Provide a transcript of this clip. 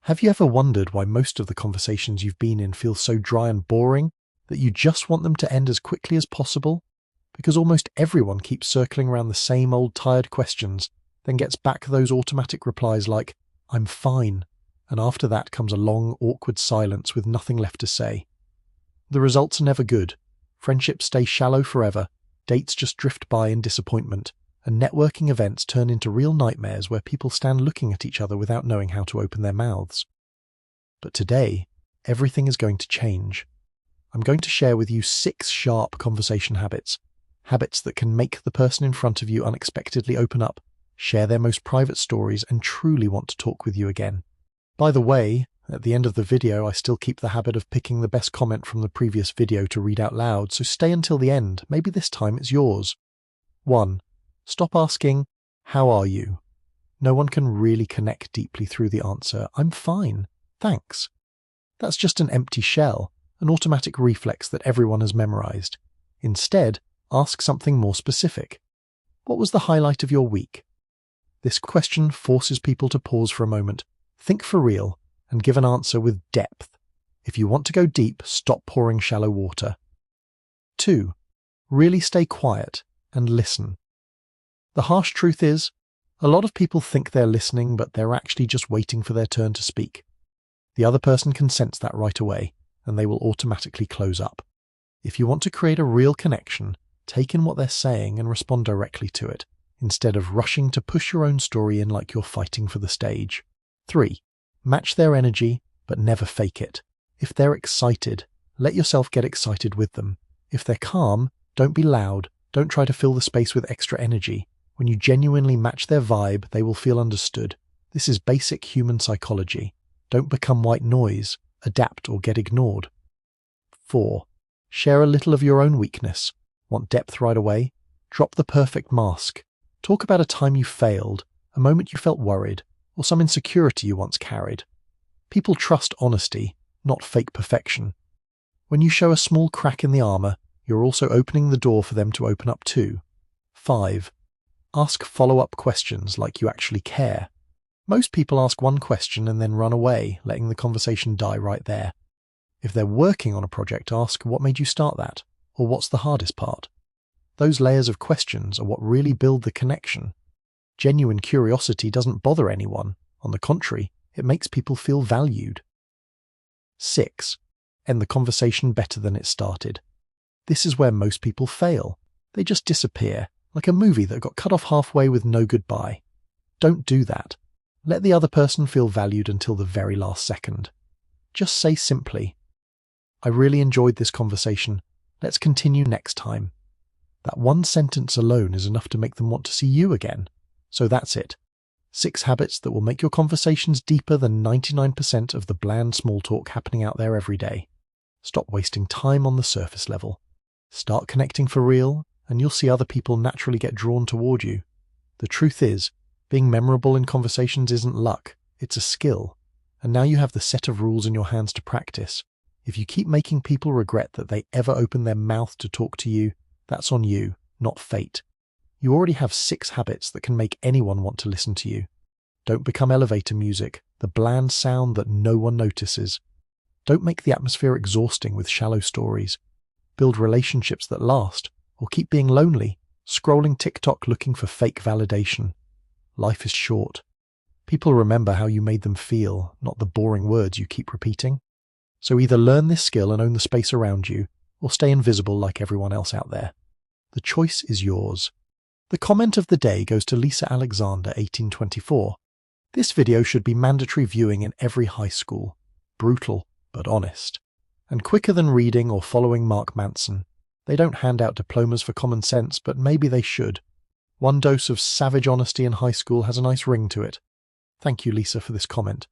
Have you ever wondered why most of the conversations you've been in feel so dry and boring that you just want them to end as quickly as possible? Because almost everyone keeps circling around the same old tired questions, then gets back those automatic replies like, "I'm fine," and after that comes a long, awkward silence with nothing left to say. The results are never good. Friendships stay shallow forever, dates just drift by in disappointment, and networking events turn into real nightmares where people stand looking at each other without knowing how to open their mouths. But today, everything is going to change. I'm going to share with you 6 sharp conversation habits that can make the person in front of you unexpectedly open up, share their most private stories, and truly want to talk with you again. By the way, at the end of the video, I still keep the habit of picking the best comment from the previous video to read out loud, so stay until the end. Maybe this time it's yours. 1. Stop asking, "How are you?" No one can really connect deeply through the answer, "I'm fine, thanks." That's just an empty shell, an automatic reflex that everyone has memorized. Instead, ask something more specific. What was the highlight of your week? This question forces people to pause for a moment, think for real, and give an answer with depth. If you want to go deep, stop pouring shallow water. 2. Really stay quiet and listen. The harsh truth is, a lot of people think they're listening, but they're actually just waiting for their turn to speak. The other person can sense that right away, and they will automatically close up. If you want to create a real connection, take in what they're saying and respond directly to it, instead of rushing to push your own story in like you're fighting for the stage. 3. Match their energy, but never fake it. If they're excited, let yourself get excited with them. If they're calm, don't be loud. Don't try to fill the space with extra energy. When you genuinely match their vibe, they will feel understood. This is basic human psychology. Don't become white noise, adapt or get ignored. 4. Share a little of your own weakness. Want depth right away? Drop the perfect mask. Talk about a time you failed, a moment you felt worried, or some insecurity you once carried. People trust honesty, not fake perfection. When you show a small crack in the armor, you're also opening the door for them to open up too. 5. Ask follow-up questions like you actually care. Most people ask one question and then run away, letting the conversation die right there. If they're working on a project, ask, "What made you start that?" Or "What's the hardest part?" Those layers of questions are what really build the connection. Genuine curiosity doesn't bother anyone. On the contrary, it makes people feel valued. 6. End the conversation better than it started. This is where most people fail. They just disappear, like a movie that got cut off halfway with no goodbye. Don't do that. Let the other person feel valued until the very last second. Just say simply, "I really enjoyed this conversation. Let's continue next time." That one sentence alone is enough to make them want to see you again. So that's it. 6 habits that will make your conversations deeper than 99% of the bland small talk happening out there every day. Stop wasting time on the surface level. Start connecting for real, and you'll see other people naturally get drawn toward you. The truth is, being memorable in conversations isn't luck, it's a skill. And now you have the set of rules in your hands to practice. If you keep making people regret that they ever open their mouth to talk to you, that's on you, not fate. You already have 6 habits that can make anyone want to listen to you. Don't become elevator music, the bland sound that no one notices. Don't make the atmosphere exhausting with shallow stories. Build relationships that last, or keep being lonely, scrolling TikTok looking for fake validation. Life is short. People remember how you made them feel, not the boring words you keep repeating. So either learn this skill and own the space around you, or stay invisible like everyone else out there. The choice is yours. The comment of the day goes to Lisa Alexander, 1824. This video should be mandatory viewing in every high school. Brutal, but honest. And quicker than reading or following Mark Manson. They don't hand out diplomas for common sense, but maybe they should. One dose of savage honesty in high school has a nice ring to it. Thank you, Lisa, for this comment.